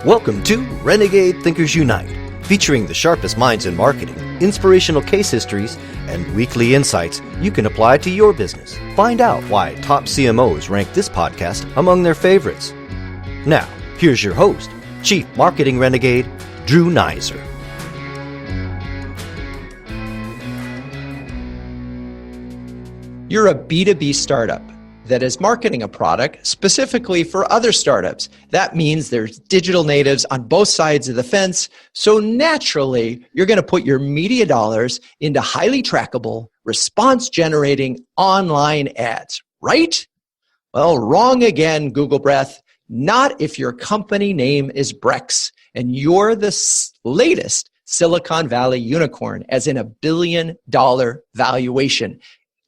Welcome to Renegade Thinkers Unite, featuring the sharpest minds in marketing, inspirational case histories, and weekly insights you can apply to your business. Find out why top CMOs rank this podcast among their favorites. Now, here's your host, Chief Marketing Renegade, Drew Nizer. You're a B2B startup that is marketing a product specifically for other startups. That means there's digital natives on both sides of the fence. So naturally, you're going to put your media dollars into highly trackable, response-generating online ads, right? Well, wrong again, Google Breath. Not if your company name is Brex and you're the latest Silicon Valley unicorn, as in $1 billion valuation.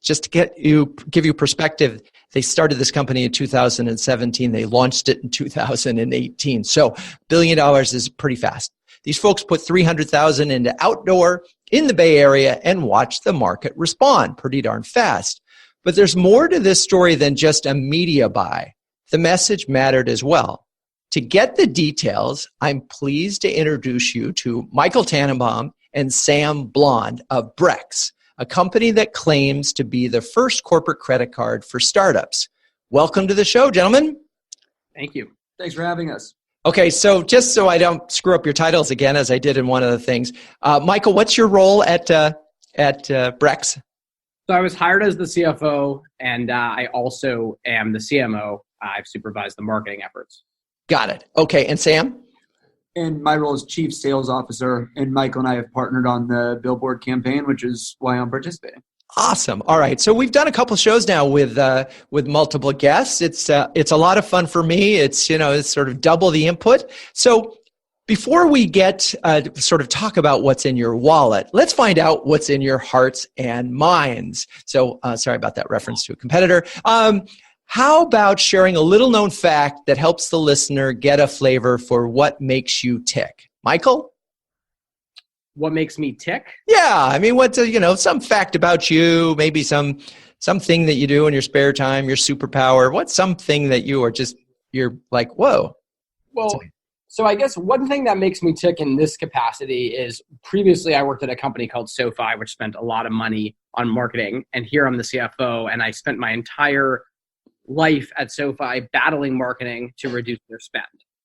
Just to give you perspective, they started this company in 2017. They launched it in 2018. So $1 billion is pretty fast. These folks put $300,000 into outdoor in the Bay Area and watched the market respond pretty darn fast. But there's more to this story than just a media buy. The message mattered as well. To get the details, I'm pleased to introduce you to Michael Tannenbaum and Sam Blond of Brex, a company that claims to be the first corporate credit card for startups. Welcome to the show, gentlemen. Thank you. Thanks for having us. Okay, so just so I don't screw up your titles again, as I did in one of the things, Michael, what's your role at Brex? So I was hired as the CFO, and I also am the CMO. I've supervised the marketing efforts. Got it. Okay, and Sam? And my role is Chief Sales Officer, and Michael and I have partnered on the Billboard campaign, which is why I'm participating. Awesome. All right. So we've done a couple shows now with multiple guests. It's a lot of fun for me. It's sort of double the input. So before we get sort of talk about what's in your wallet, let's find out what's in your hearts and minds. So sorry about that reference to a competitor. How about sharing a little known fact that helps the listener get a flavor for what makes you tick? Michael? What makes me tick? Yeah, I mean, what's some fact about you, maybe something that you do in your spare time, your superpower. What's something that you're like, whoa? Well, so I guess one thing that makes me tick in this capacity is previously I worked at a company called SoFi, which spent a lot of money on marketing. And here I'm the CFO, and I spent my entire life at SoFi battling marketing to reduce their spend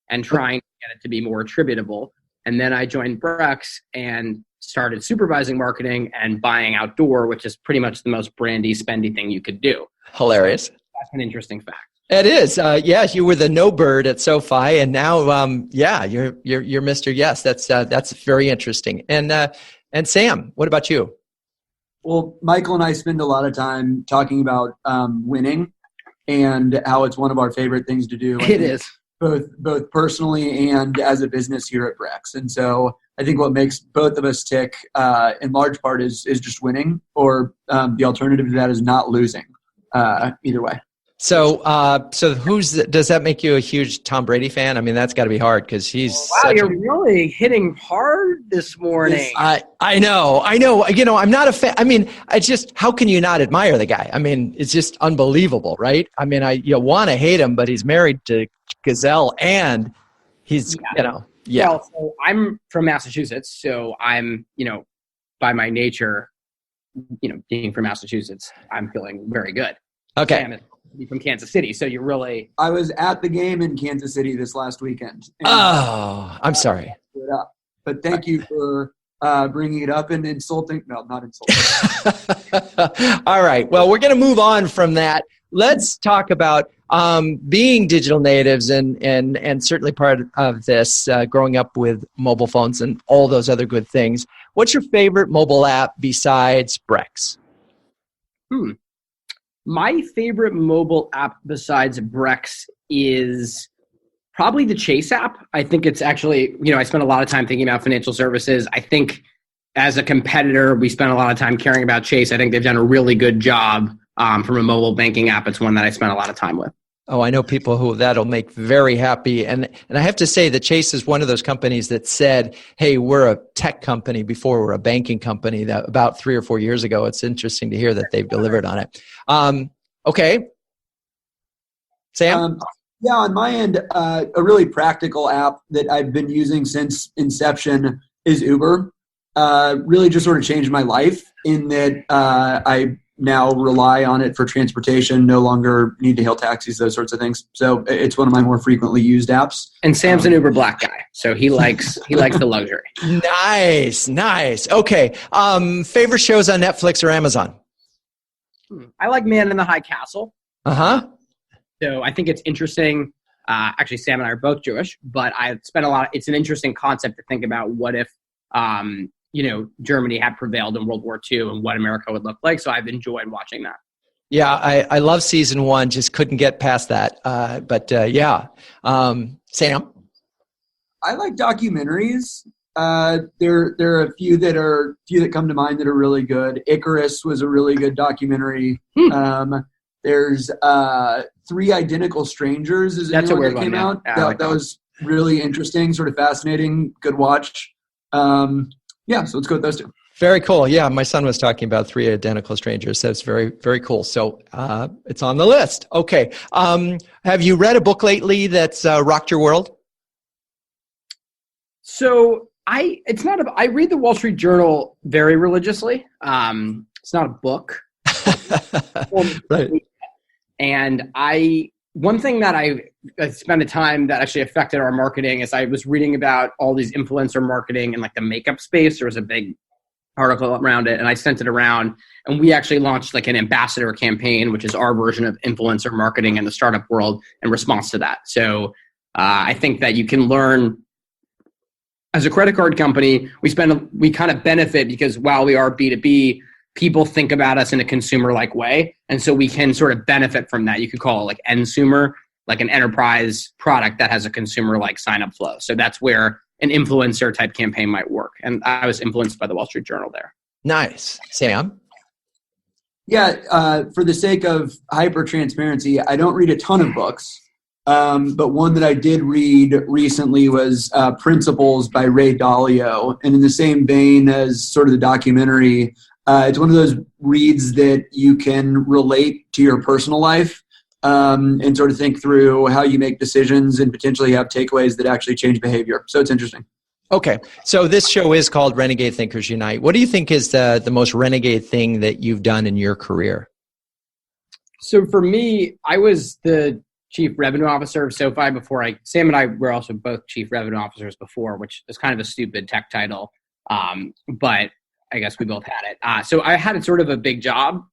and trying to get it to be more attributable. And then I joined Brex and started supervising marketing and buying outdoor, which is pretty much the most brandy, spendy thing you could do. Hilarious. So that's an interesting fact. It is. You were the no bird at SoFi, and now, you're Mr. Yes. That's very interesting. And Sam, what about you? Well, Michael and I spend a lot of time talking about winning and how it's one of our favorite things to do. It is. Both personally and as a business here at Brex. And so I think what makes both of us tick in large part is just winning, or the alternative to that is not losing, either way. So does that make you a huge Tom Brady fan? I mean, that's got to be hard because he's you're really hitting hard this morning. I know. I'm not a fan. I mean, how can you not admire the guy? I mean, it's just unbelievable, right? I mean, you want to hate him, but he's married to Gazelle, and he's, Well, so I'm from Massachusetts, so I'm, by my nature, being from Massachusetts, I'm feeling very good. Okay. Sam is from Kansas City, so you really... I was at the game in Kansas City this last weekend. I'm sorry. But thank you for bringing it up and insulting. No, not insulting. All right. Well, we're going to move on from that. Let's talk about being digital natives and certainly part of this, growing up with mobile phones and all those other good things. What's your favorite mobile app besides Brex? My favorite mobile app besides Brex is probably the Chase app. I think it's actually, I spend a lot of time thinking about financial services. I think as a competitor, we spend a lot of time caring about Chase. I think they've done a really good job from a mobile banking app. It's one that I spend a lot of time with. Oh, I know people who that'll make very happy. And I have to say that Chase is one of those companies that said, hey, we're a tech company before we're a banking company, that about 3 or 4 years ago. It's interesting to hear that they've delivered on it. Okay. Sam? Yeah, on my end, a really practical app that I've been using since inception is Uber. Really just sort of changed my life in that I now rely on it for transportation, no longer need to hail taxis, those sorts of things. So it's one of my more frequently used apps. And Sam's an Uber Black guy, so he likes the luxury. Nice. Okay. Favorite shows on Netflix or Amazon? I like Man in the High Castle. Uh-huh. So I think it's interesting. Actually, Sam and I are both Jewish, but it's an interesting concept to think about what if, Germany had prevailed in World War II and what America would look like. So I've enjoyed watching that. Yeah, I love season 1. Just couldn't get past that. Sam? I like documentaries. There are a few that come to mind that are really good. Icarus was a really good documentary. There's 3 Identical Strangers is a new one that came out. That was really interesting, sort of fascinating, good watch. So let's go with those 2. Very cool. Yeah, my son was talking about 3 Identical Strangers. So it's very, very cool. So it's on the list. Okay. Have you read a book lately that's rocked your world? So I read the Wall Street Journal very religiously. It's not a book. Right. And one thing that I spent a time that actually affected our marketing is I was reading about all these influencer marketing in like the makeup space. There was a big article around it, and I sent it around, and we actually launched like an ambassador campaign, which is our version of influencer marketing in the startup world in response to that. So I think that you can learn as a credit card company, we kind of benefit because while we are B2B, people think about us in a consumer-like way. And so we can sort of benefit from that. You could call it like ensumer, like an enterprise product that has a consumer-like sign-up flow. So that's where an influencer type campaign might work. And I was influenced by the Wall Street Journal there. Nice. Sam? Yeah, for the sake of hyper transparency, I don't read a ton of books. But one that I did read recently was Principles by Ray Dalio. And in the same vein as sort of the documentary, it's one of those reads that you can relate to your personal life and sort of think through how you make decisions and potentially have takeaways that actually change behavior. So it's interesting. Okay. So this show is called Renegade Thinkers Unite. What do you think is the most renegade thing that you've done in your career? So for me, I was the Chief Revenue Officer of SoFi before Sam and I were also both Chief Revenue Officers before, which is kind of a stupid tech title. But I guess we both had it. So I had sort of a big job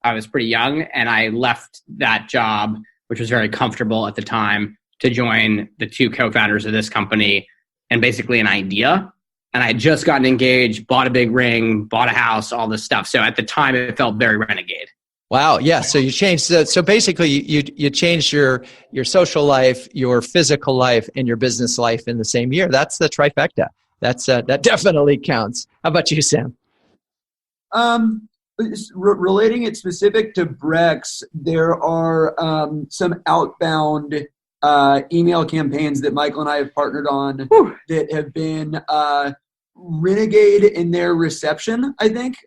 I was pretty young, and I left that job, which was very comfortable at the time, to join the 2 co-founders of this company and basically an idea. And I had just gotten engaged, bought a big ring, bought a house, all this stuff. So at the time it felt very renegade. Wow. Yeah. So you changed. So basically you changed your social life, your physical life, and your business life in the same year. That's the trifecta. That definitely counts. How about you, Sam? Relating it specific to Brex, there are some outbound email campaigns that Michael and I have partnered on that have been renegade in their reception, I think.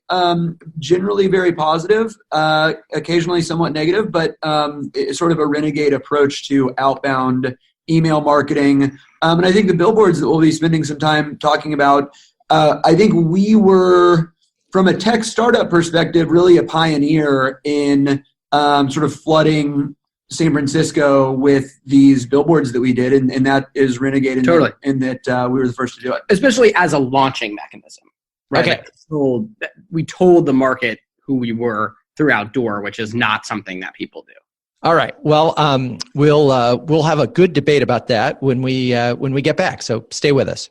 Generally very positive, occasionally somewhat negative, but it's sort of a renegade approach to outbound email marketing. And I think the billboards that we'll be spending some time talking about, I think we were, from a tech startup perspective, really a pioneer in sort of flooding San Francisco with these billboards that we did, and that is renegade in, totally. In that we were the first to do it. Especially as a launching mechanism. Right? Okay. We told the market who we were through outdoor, which is not something that people do. All right. Well, we'll have a good debate about that when we get back. So stay with us.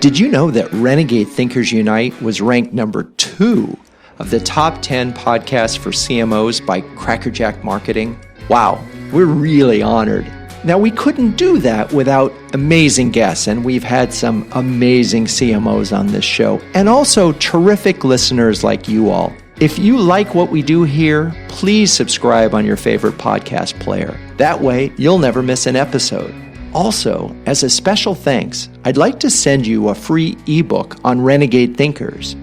Did you know that Renegade Thinkers Unite was ranked number 2 of the top 10 podcasts for CMOs by Crackerjack Marketing? Wow, we're really honored. Now, we couldn't do that without amazing guests, and we've had some amazing CMOs on this show, and also terrific listeners like you all. If you like what we do here, please subscribe on your favorite podcast player. That way, you'll never miss an episode. Also, as a special thanks, I'd like to send you a free ebook on Renegade Thinkers.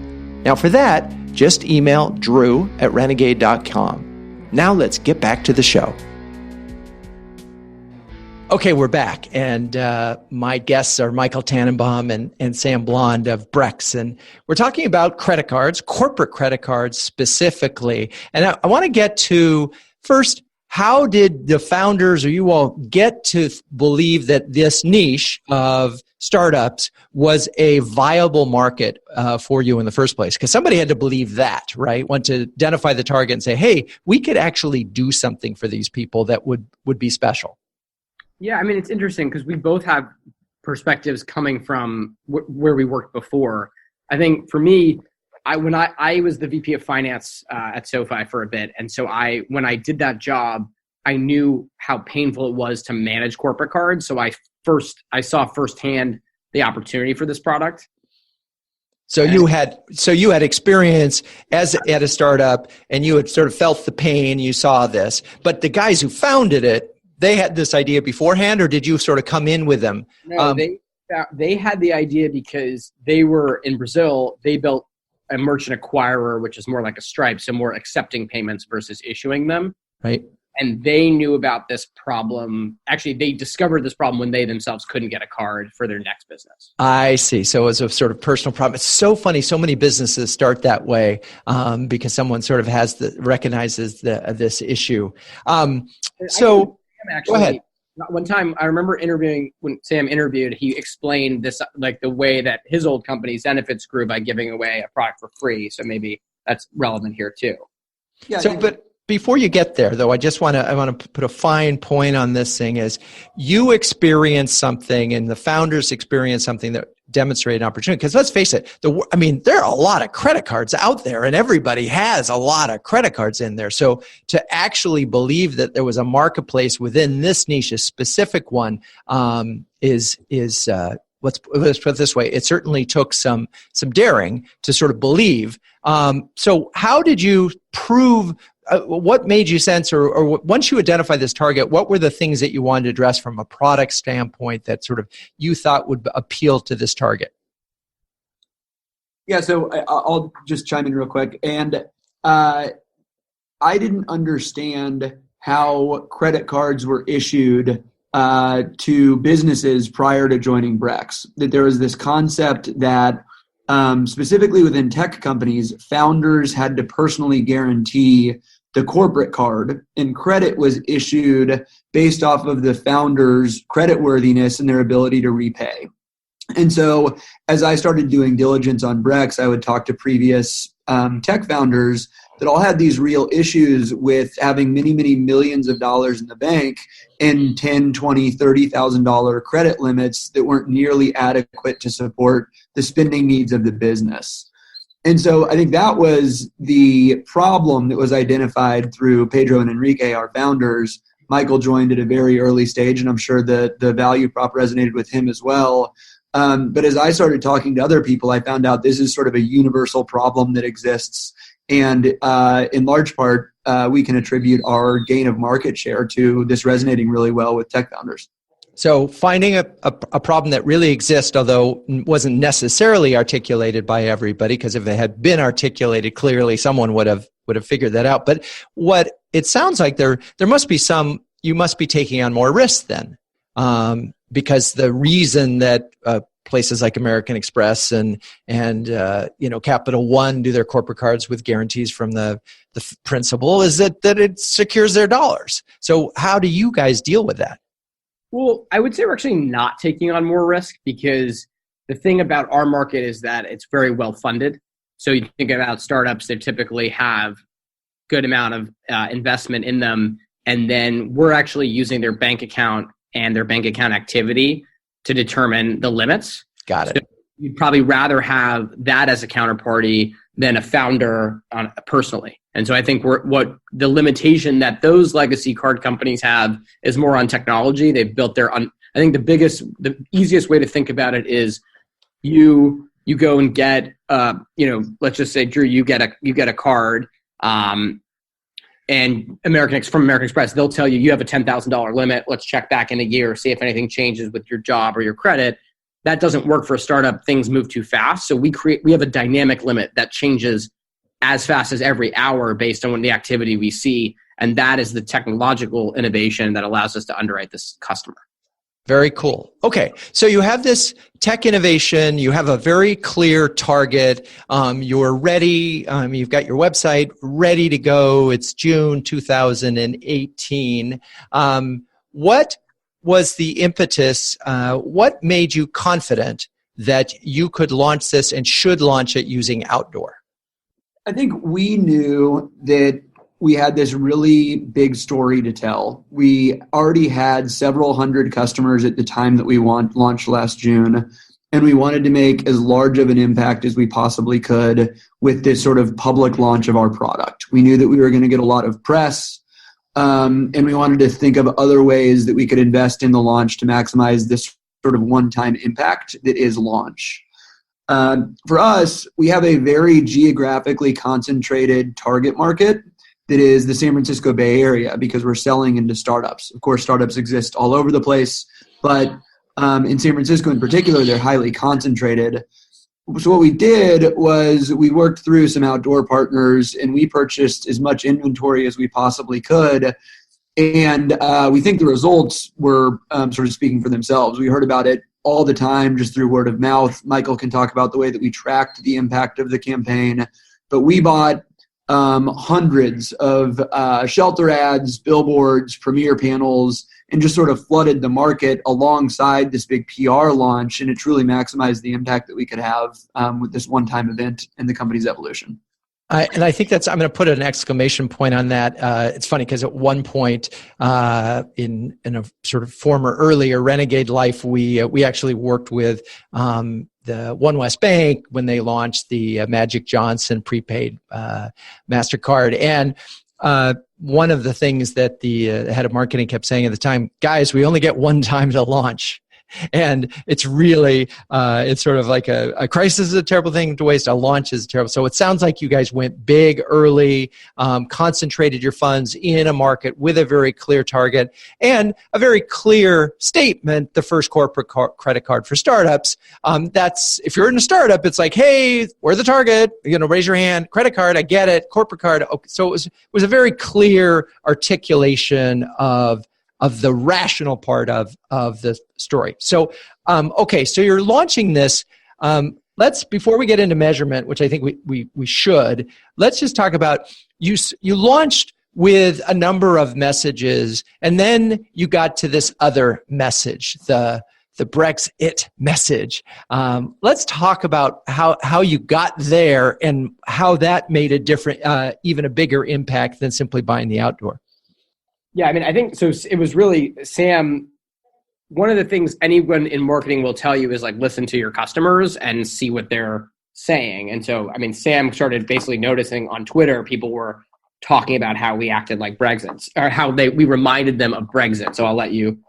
Now, for that, just email drew@renegade.com. Now let's get back to the show. Okay, we're back, and my guests are Michael Tannenbaum and Sam Blond of Brex, and we're talking about credit cards, corporate credit cards specifically. And I want to get to, first, how did the founders or you all get to believe that this niche of startups was a viable market for you in the first place? Because somebody had to believe that, right? Want to identify the target and say, hey, we could actually do something for these people that would be special. Yeah, I mean, it's interesting because we both have perspectives coming from where we worked before. I think for me, when I was the VP of finance at SoFi for a bit. And so when I did that job, I knew how painful it was to manage corporate cards. So I saw firsthand the opportunity for this product. So you had experience at a startup, and you had sort of felt the pain, you saw this, but the guys who founded it, they had this idea beforehand, or did you sort of come in with them? No, they had the idea because they were in Brazil. They built a merchant acquirer, which is more like a Stripe, so more accepting payments versus issuing them. Right. And they knew about this problem. Actually, they discovered this problem when they themselves couldn't get a card for their next business. I see. So it was a sort of personal problem. It's so funny. So many businesses start that way because someone sort of recognizes this issue. Actually, go ahead. One time I remember when Sam interviewed, he explained this, like the way that his old company Zenefits grew by giving away a product for free. So maybe that's relevant here too. Yeah. But before you get there though, I want to put a fine point on this thing is you experienced something and the founders experienced something that demonstrated an opportunity. Because let's face it, there are a lot of credit cards out there and everybody has a lot of credit cards in there. So to actually believe that there was a marketplace within this niche, a specific one, let's put it this way, it certainly took some daring to sort of believe. So how did you prove, what made you sense, or once you identify this target, what were the things that you wanted to address from a product standpoint that sort of you thought would appeal to this target? Yeah, so I'll just chime in real quick. And I didn't understand how credit cards were issued to businesses prior to joining Brex. That there was this concept that specifically within tech companies, founders had to personally guarantee the corporate card, and credit was issued based off of the founder's creditworthiness and their ability to repay. And so as I started doing diligence on Brex, I would talk to previous tech founders that all had these real issues with having many, many millions of dollars in the bank and $10,000, $20,000, $30,000 credit limits that weren't nearly adequate to support the spending needs of the business. And so I think that was the problem that was identified through Pedro and Enrique, our founders. Michael joined at a very early stage, and I'm sure the value prop resonated with him as well. But as I started talking to other people, I found out this is sort of a universal problem that exists. And in large part, we can attribute our gain of market share to this resonating really well with tech founders. So finding a problem that really exists, although wasn't necessarily articulated by everybody, because if it had been articulated clearly, someone would have figured that out. But what it sounds like there must be you must be taking on more risks then, because the reason that places like American Express and Capital One do their corporate cards with guarantees from the principal is that it secures their dollars. So how do you guys deal with that? Well, I would say we're actually not taking on more risk because the thing about our market is that it's very well funded. So you think about startups, they typically have good amount of investment in them. And then we're actually using their bank account and their bank account activity to determine the limits. Got it. So you'd probably rather have that as a counterparty than a founder personally. And so I think what the limitation that those legacy card companies have is more on technology. They've built I think the easiest way to think about it is you go and get, let's just say, Drew, you get a card, and from American Express, they'll tell you have a $10,000 limit. Let's check back in a year, see if anything changes with your job or your credit. That doesn't work for a startup. Things move too fast. So we have a dynamic limit that changes as fast as every hour based on the activity we see. And that is the technological innovation that allows us to underwrite this customer. Very cool. Okay, so you have this tech innovation. You have a very clear target. You're ready. You've got your website ready to go. It's June 2018. What was the impetus? What made you confident that you could launch this and should launch it using outdoor? I think we knew that we had this really big story to tell. We already had several hundred customers at the time that we launched last June, and we wanted to make as large of an impact as we possibly could with this sort of public launch of our product. We knew that we were going to get a lot of press, and we wanted to think of other ways that we could invest in the launch to maximize this sort of one-time impact that is launch. For us, we have a very geographically concentrated target market that is the San Francisco Bay Area because we're selling into startups. Of course, startups exist all over the place, but in San Francisco in particular, they're highly concentrated. So what we did was we worked through some outdoor partners and we purchased as much inventory as we possibly could. And we think the results were sort of speaking for themselves. We heard about it all the time just through word of mouth. Michael can talk about the way that we tracked the impact of the campaign, but we bought hundreds of shelter ads, billboards, premiere panels, and just sort of flooded the market alongside this big PR launch. And it truly maximized the impact that we could have with this one-time event in the company's evolution. And I think I'm going to put an exclamation point on that. It's funny because at one point in a sort of former earlier Renegade life, we actually worked with the One West Bank when they launched the Magic Johnson prepaid MasterCard. And one of the things that the head of marketing kept saying at the time, guys, we only get one time to launch. And it's really, it's sort of like a crisis is a terrible thing to waste. A launch is terrible. So it sounds like you guys went big early, concentrated your funds in a market with a very clear target and a very clear statement, the first corporate credit card for startups. That's, if you're in a startup, it's like, hey, we're the target, raise your hand, credit card, I get it, corporate card. Okay. So it was a very clear articulation of the rational part of the story. So, okay, so you're launching this. Before we get into measurement, which I think we should, let's just talk about, you launched with a number of messages, and then you got to this other message, the Brexit message. Let's talk about how you got there and how that made a different, even a bigger impact than simply buying the outdoor. Yeah, I mean, I think so. It was really, Sam, one of the things anyone in marketing will tell you is like, listen to your customers and see what they're saying. And so, I mean, Sam started basically noticing on Twitter, people were talking about how we acted like Brexit, or how we reminded them of Brexit. So I'll let you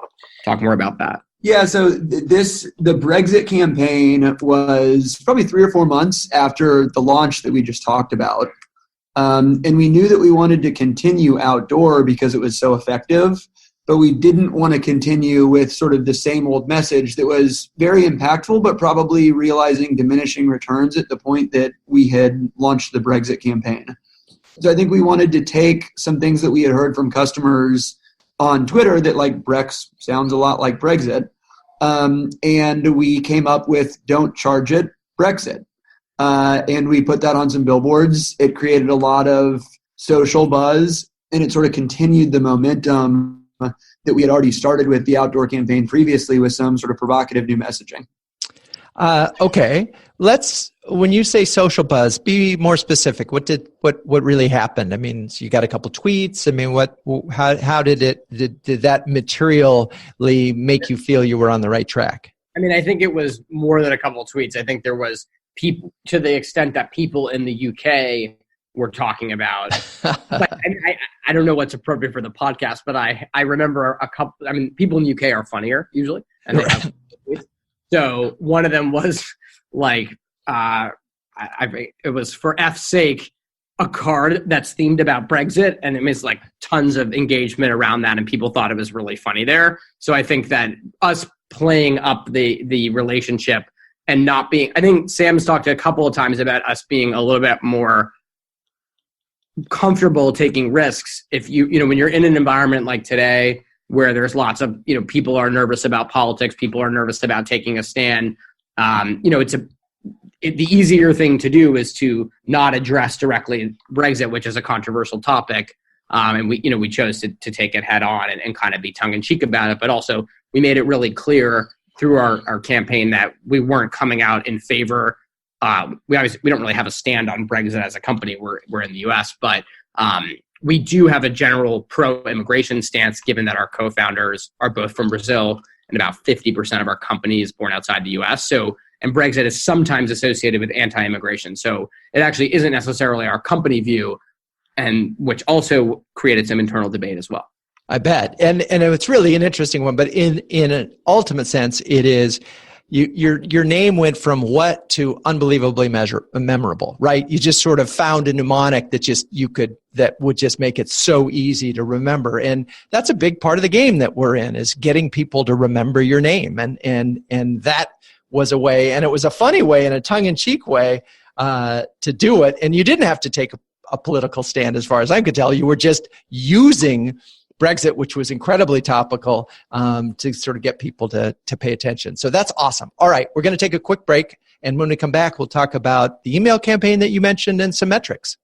talk more about that. Yeah, so the Brexit campaign was probably 3 or 4 months after the launch that we just talked about. And we knew that we wanted to continue outdoor because it was so effective, but we didn't want to continue with sort of the same old message that was very impactful, but probably realizing diminishing returns at the point that we had launched the Brexit campaign. So I think we wanted to take some things that we had heard from customers on Twitter that like Brex sounds a lot like Brexit. And we came up with Don't Charge It, Brexit. And we put that on some billboards. It created a lot of social buzz, and it sort of continued the momentum that we had already started with the outdoor campaign previously with some sort of provocative new messaging. Okay. When you say social buzz, be more specific. What really happened? I mean, so you got a couple tweets. I mean, how did that materially make you feel you were on the right track? I mean, I think it was more than a couple of tweets. I think there was people, to the extent that people in the UK were talking about. But I don't know what's appropriate for the podcast, but I remember a couple. I mean, people in the UK are funnier usually, and they have tweets. So one of them was like, it was for F's sake, a card that's themed about Brexit, and it was like tons of engagement around that, and people thought it was really funny there. So I think that us playing up the relationship and not being, I think Sam's talked a couple of times about us being a little bit more comfortable taking risks. If you know, when you're in an environment like today, where there's lots of, people are nervous about politics, people are nervous about taking a stand. The easier thing to do is to not address directly Brexit, which is a controversial topic. And we chose to take it head on and kind of be tongue in cheek about it. But also we made it really clear through our campaign that we weren't coming out in favor. We don't really have a stand on Brexit as a company. We're in the US, but we do have a general pro-immigration stance, given that our co-founders are both from Brazil and about 50% of our company is born outside the US. And Brexit is sometimes associated with anti-immigration. So it actually isn't necessarily our company view, and which also created some internal debate as well. I bet. And it's really an interesting one, but in an ultimate sense, it is your name went from what to unbelievably memorable, right? You just sort of found a mnemonic that would just make it so easy to remember. And that's a big part of the game that we're in, is getting people to remember your name. And that was a way, and it was a funny way and a tongue-in-cheek way to do it. And you didn't have to take a political stand, as far as I could tell. You were just using Brexit, which was incredibly topical, to sort of get people to pay attention. So that's awesome. All right, we're going to take a quick break. And when we come back, we'll talk about the email campaign that you mentioned and some metrics.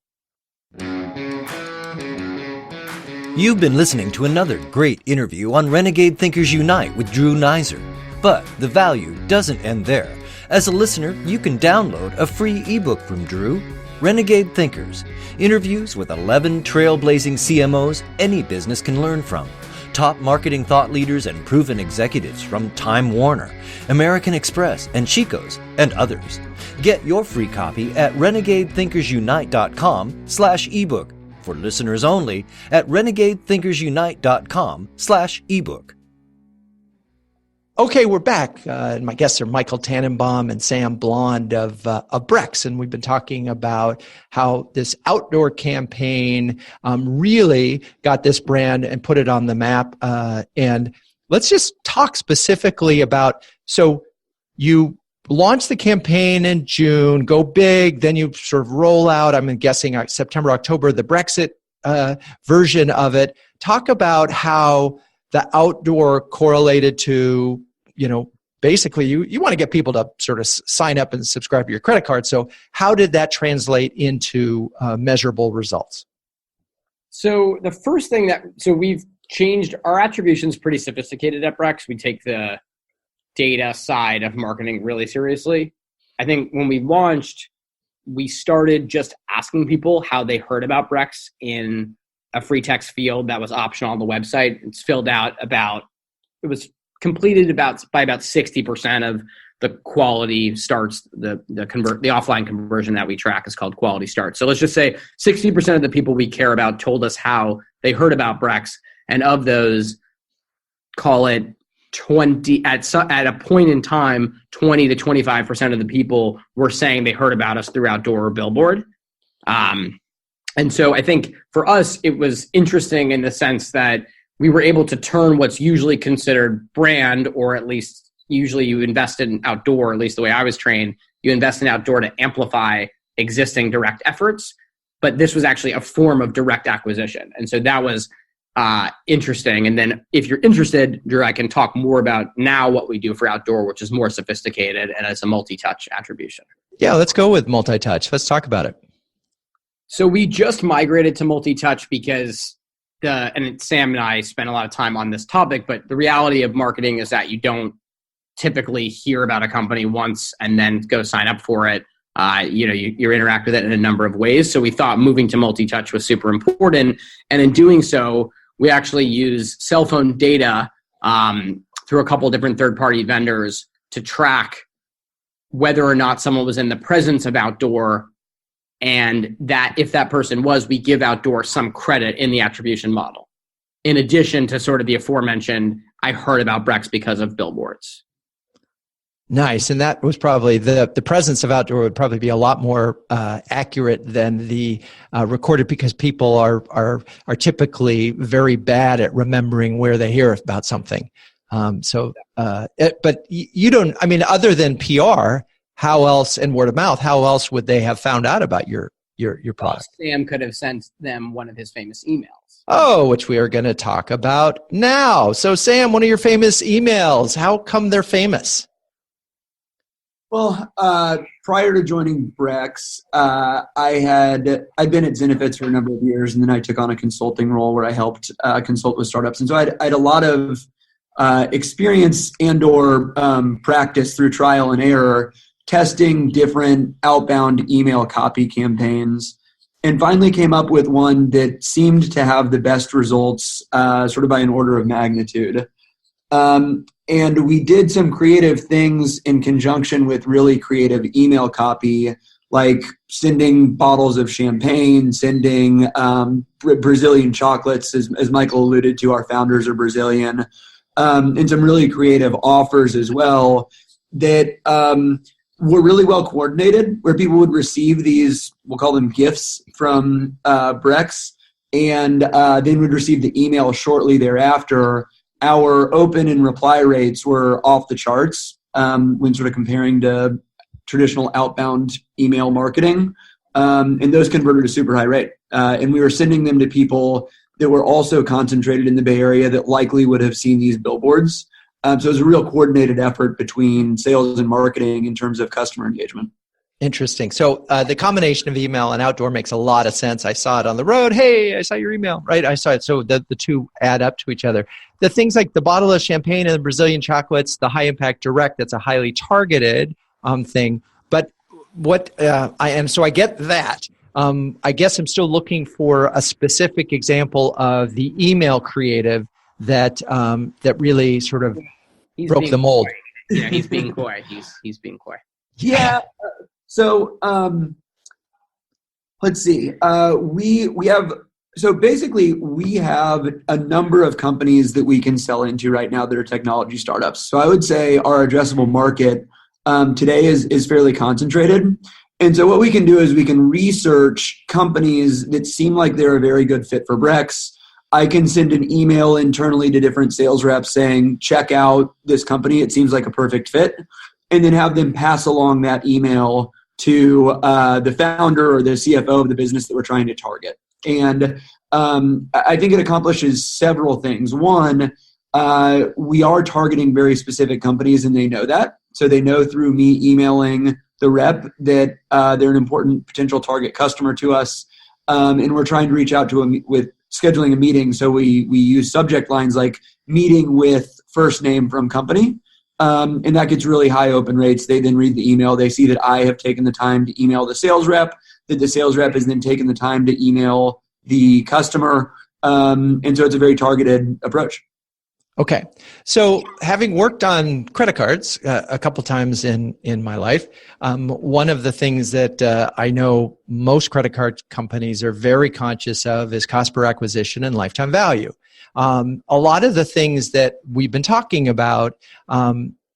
You've been listening to another great interview on Renegade Thinkers Unite with Drew Neiser. But the value doesn't end there. As a listener, you can download a free ebook from Drew, Renegade Thinkers, interviews with 11 trailblazing CMOs any business can learn from. Top marketing thought leaders and proven executives from Time Warner, American Express, and Chico's, and others. Get your free copy at renegadethinkersunite.com/ebook. For listeners only, at renegadethinkersunite.com/ebook. Okay, we're back. My guests are Michael Tannenbaum and Sam Blond of Brex, and we've been talking about how this outdoor campaign really got this brand and put it on the map. And let's just talk specifically about, so you launch the campaign in June, go big, then you sort of roll out, I'm guessing September, October, the Brexit version of it. Talk about how the outdoor correlated to, basically you want to get people to sort of sign up and subscribe to your credit card. So how did that translate into measurable results? So the first thing we've changed, our attribution's pretty sophisticated at Brex. We take the data side of marketing really seriously. I think when we launched, we started just asking people how they heard about Brex in a free text field that was optional on the website. It's filled out it was completed by about 60% of the quality starts. The offline conversion that we track is called quality starts. So let's just say 60% of the people we care about told us how they heard about Brex, and of those, call it 20 at a point in time, 20 to 25% of the people were saying they heard about us through outdoor or billboard. And so I think for us, it was interesting in the sense that we were able to turn what's usually considered brand, or at least usually you invest in outdoor, at least the way I was trained, you invest in outdoor to amplify existing direct efforts. But this was actually a form of direct acquisition. And so that was interesting. And then if you're interested, Drew, I can talk more about now what we do for outdoor, which is more sophisticated and it's a multi-touch attribution. Yeah, let's go with multi-touch. Let's talk about it. So we just migrated to multi-touch because and Sam and I spent a lot of time on this topic, but the reality of marketing is that you don't typically hear about a company once and then go sign up for it. You interact with it in a number of ways. So we thought moving to multi-touch was super important. And in doing so, we actually use cell phone data through a couple of different third-party vendors to track whether or not someone was in the presence of outdoor, and that if that person was, we give outdoor some credit in the attribution model. In addition to sort of the aforementioned, I heard about Brex because of billboards. Nice. And that was probably the presence of outdoor would probably be a lot more accurate than the recorded, because people are typically very bad at remembering where they hear about something. But you don't, other than PR, how else, and word of mouth, how else would they have found out about your your product. Sam could have sent them one of his famous emails. Oh, which we are going to talk about now. So Sam, one of your famous emails, how come they're famous? Well, prior to joining Brex, I'd been at Zenefits for a number of years, and then I took on a consulting role where I helped consult with startups. And so I had a lot of experience and or practice through trial and error, testing different outbound email copy campaigns, and finally came up with one that seemed to have the best results sort of by an order of magnitude. And we did some creative things in conjunction with really creative email copy, like sending bottles of champagne, sending Brazilian chocolates, as Michael alluded to, our founders are Brazilian, and some really creative offers as well that were really well coordinated, where people would receive these, we'll call them gifts from Brex, and then would receive the email shortly thereafter. Our open and reply rates were off the charts when sort of comparing to traditional outbound email marketing, and those converted a super high rate. And we were sending them to people that were also concentrated in the Bay Area that likely would have seen these billboards. So it was a real coordinated effort between sales and marketing in terms of customer engagement. Interesting. So the combination of email and outdoor makes a lot of sense. I saw it on the road. Hey, I saw your email, right? I saw it. So the two add up to each other. The things like the bottle of champagne and the Brazilian chocolates, the high impact direct, that's a highly targeted thing. But so I get that. I guess I'm still looking for a specific example of the email creative that really sort of broke the mold. Coy. Yeah, he's being coy. He's being coy. Yeah. So let's see. We have a number of companies that we can sell into right now that are technology startups. So I would say our addressable market today is fairly concentrated. And so what we can do is we can research companies that seem like they're a very good fit for Brex. I can send an email internally to different sales reps saying, check out this company. It seems like a perfect fit. And then have them pass along that email to the founder or the CFO of the business that we're trying to target. And I think it accomplishes several things. One, we are targeting very specific companies, and they know that. So they know through me emailing the rep that they're an important potential target customer to us. And we're trying to reach out to them with scheduling a meeting. So we use subject lines like meeting with first name from company. And that gets really high open rates. They then read the email. They see that I have taken the time to email the sales rep, that the sales rep has then taken the time to email the customer. And so it's a very targeted approach. Okay. So having worked on credit cards a couple times in my life, one of the things that I know most credit card companies are very conscious of is cost per acquisition and lifetime value. A lot of the things that we've been talking about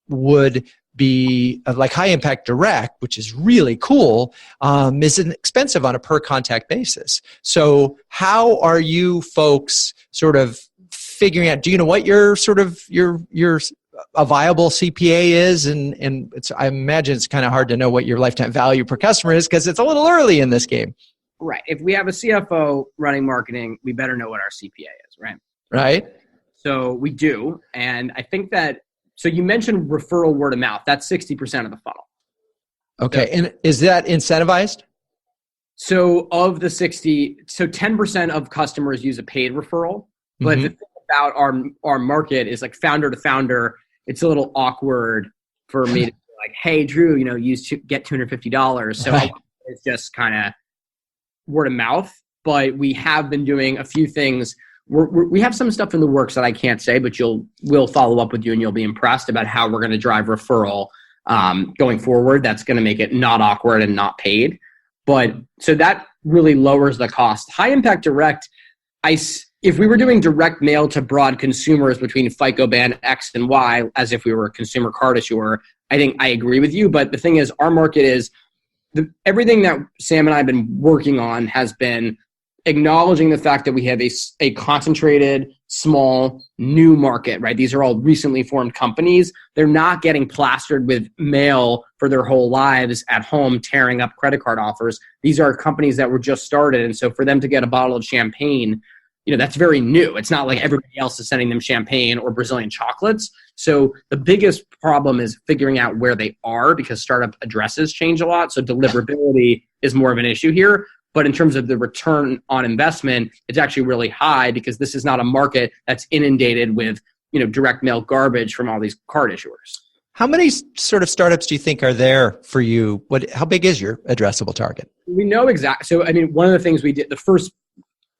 would be like high impact direct, which is really cool, is expensive on a per contact basis. So how are you folks sort of figuring out, do you know what your sort of your a viable CPA is? And I imagine it's kind of hard to know what your lifetime value per customer is because it's a little early in this game. Right. If we have a CFO running marketing, we better know what our CPA is, right? Right. So we do. And I think that, so you mentioned referral word of mouth. That's 60% of the funnel. Okay. And is that incentivized? So of the 60, so 10% of customers use a paid referral. But the thing about our market is like founder to founder, it's a little awkward for me to be like, hey, Drew, get $250. So it's just kind of word of mouth. But we have been doing a few things. We have some stuff in the works that I can't say, but we'll follow up with you and you'll be impressed about how we're going to drive referral going forward. That's going to make it not awkward and not paid. But so that really lowers the cost. High impact direct, if we were doing direct mail to broad consumers between FICO band X and Y, as if we were a consumer card issuer, I think I agree with you. But the thing is, our market is everything that Sam and I have been working on has been acknowledging the fact that we have a concentrated small, new market, right? These are all recently formed companies. They're not getting plastered with mail for their whole lives at home, tearing up credit card offers. These are companies that were just started. And so for them to get a bottle of champagne, that's very new. It's not like everybody else is sending them champagne or Brazilian chocolates. So the biggest problem is figuring out where they are, because startup addresses change a lot. So deliverability is more of an issue here. But in terms of the return on investment, it's actually really high, because this is not a market that's inundated with, direct mail garbage from all these card issuers. How many sort of startups do you think are there for you? How big is your addressable target? We know exactly. So, one of the things we did, the first,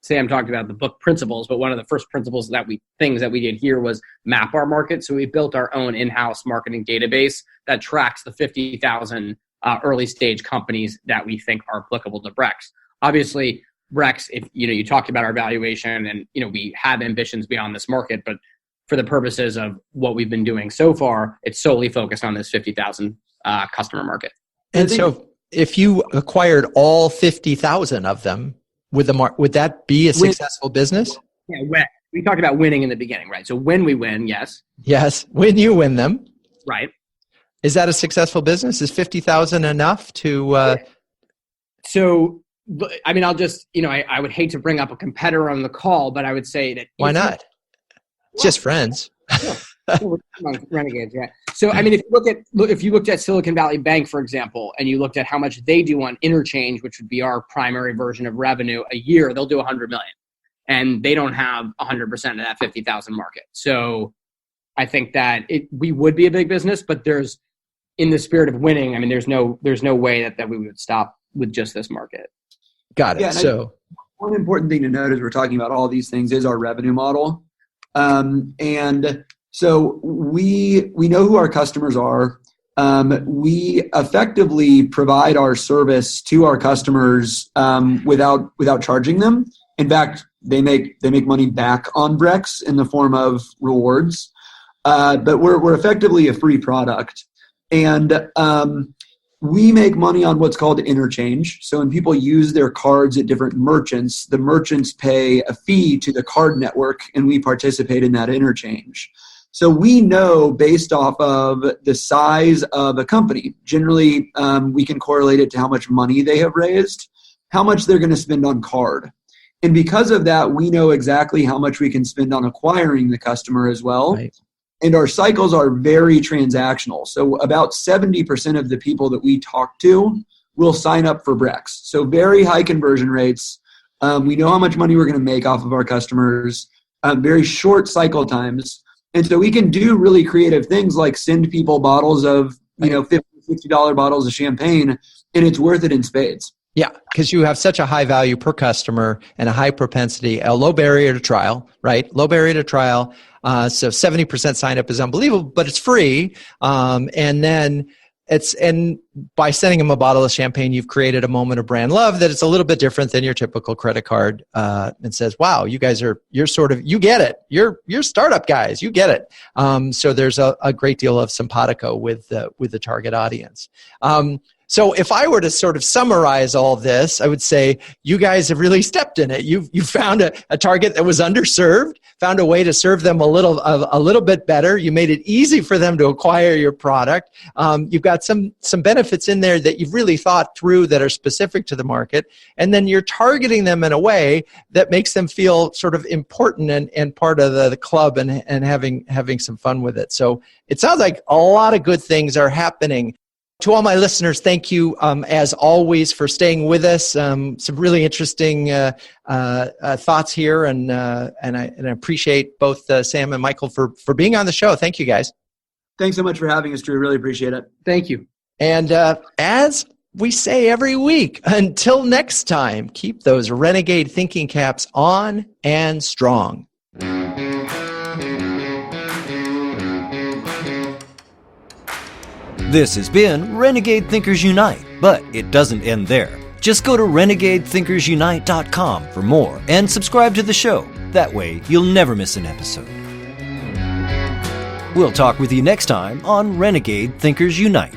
Sam talked about the book principles, but one of the first things that we did here was map our market. So we built our own in-house marketing database that tracks the 50,000 early stage companies that we think are applicable to Brex. Obviously, Brex, if you talked about our valuation, and we have ambitions beyond this market, but for the purposes of what we've been doing so far, it's solely focused on this 50,000 customer market. And so if you acquired all 50,000 of them, would that be a successful business? Yeah, we talked about winning in the beginning, right? So when we win, yes. Yes, when you win them. Right. Is that a successful business? Is 50,000 enough to... So, I'll just, I would hate to bring up a competitor on the call, but I would say that... Why not? Just friends. Renegades, right? So, if you looked at Silicon Valley Bank, for example, and you looked at how much they do on interchange, which would be our primary version of revenue a year, they'll do 100 million, and they don't have 100% of that 50,000 market. So, I think that we would be a big business, but in the spirit of winning, there's no way that we would stop with just this market. Got it. Yeah, so one important thing to note as we're talking about all these things is our revenue model. And so we know who our customers are. We effectively provide our service to our customers without charging them. In fact, they make money back on Brex in the form of rewards. But we're effectively a free product, and we make money on what's called interchange. So when people use their cards at different merchants, the merchants pay a fee to the card network, and we participate in that interchange. So we know, based off of the size of a company, generally we can correlate it to how much money they have raised, how much they're going to spend on card. And because of that, we know exactly how much we can spend on acquiring the customer as well. Right. And our cycles are very transactional. So about 70% of the people that we talk to will sign up for Brex. So very high conversion rates. We know how much money we're going to make off of our customers, very short cycle times. And so we can do really creative things like send people bottles of, $50, $60 bottles of champagne, and it's worth it in spades. Yeah, because you have such a high value per customer and a high propensity, a low barrier to trial, right? Low barrier to trial. So 70% sign up is unbelievable, but it's free. And by sending them a bottle of champagne, you've created a moment of brand love that it's a little bit different than your typical credit card. And says, wow, you guys you get it. You're startup guys, you get it. So there's a great deal of simpatico with the target audience. So if I were to sort of summarize all this, I would say you guys have really stepped in it. You found a target that was underserved, found a way to serve them a little bit better. You made it easy for them to acquire your product. You've got some benefits in there that you've really thought through that are specific to the market, and then you're targeting them in a way that makes them feel sort of important and part of the club and having some fun with it. So it sounds like a lot of good things are happening. To all my listeners, thank you, as always, for staying with us. Some really interesting thoughts here, and I appreciate both Sam and Michael for being on the show. Thank you, guys. Thanks so much for having us, Drew. Really appreciate it. Thank you. And as we say every week, until next time, keep those Renegade thinking caps on and strong. This has been Renegade Thinkers Unite, but it doesn't end there. Just go to renegadethinkersunite.com for more and subscribe to the show. That way, you'll never miss an episode. We'll talk with you next time on Renegade Thinkers Unite.